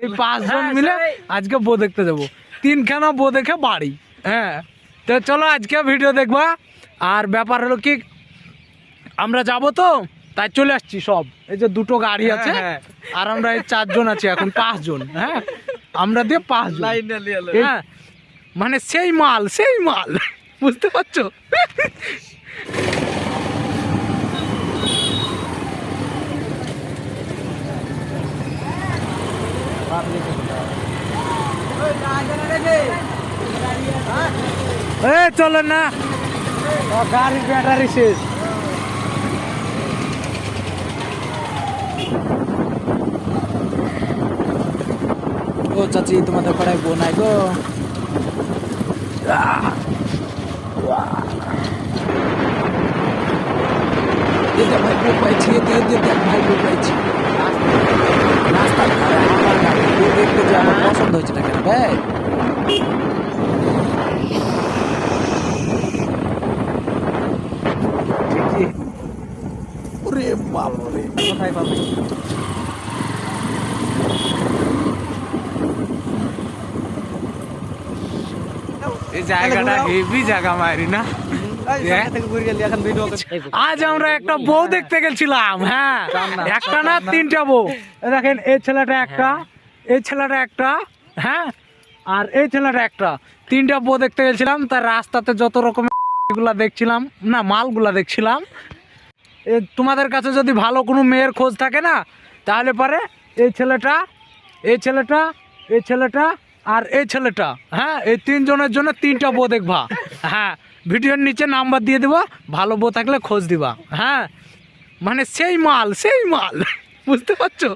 এই 5 জন মিলে আজকে বউ দেখতে যাবো, 3খানা বউ দেখে বাড়ি। হ্যাঁ, তো চলো আজকে ভিডিও দেখবা। আর ব্যাপার হলো কি, আমরা যাব তো তাই চলে আসছি সব। এই যে 2টো গাড়ি আছে, আর আমরা এই 4 জন আছি, এখন 5 জন। হ্যাঁ, আমরা দিয়ে 5 জন। হ্যাঁ, মানে সেই মাল বুঝতে পারছো? চলো না, গাড়ির ব্যাটারি শেষ। ও চাচি, তোমাদের পাড়ায় বউ নাই গো? ভাই বউ পাইছি, ভাই বউ পাইছি। রাস্তার ধারে আমার গাড়ি, বউ দেখতে যে আমার পছন্দ হয়েছে না কেন ভাই? ওরে বাপরে, কোথায় পাবে? এই জায়গাটা হেভি জায়গা মারি না। আজ আমরা একটা বউ দেখতে গেছিলাম। হ্যাঁ, একটা না 3টা বউ। দেখেন, এই ছেলেটা একটা, এই ছেলেটা একটা, হ্যাঁ, আর এই ছেলেটা একটা। 3টা বউ দেখতে গেছিলাম। তার রাস্তাতে যত রকমের গুলা দেখছিলাম না, মালগুলা দেখছিলাম। তোমাদের কাছে যদি ভালো কোনো মেয়ের খোঁজ থাকে না, তাহলে পারে এই ছেলেটা, এই ছেলেটা, এই ছেলেটা আর এই ছেলেটা, হ্যাঁ, এই 3 জনের জন্য 3টা বউ দেখবা। হ্যাঁ, ভিডিওর নিচে নাম্বার দিয়ে দেবো, ভালো বউ থাকলে খোঁজ দিবা। হ্যাঁ, মানে সেই মাল বুঝতে পারছো?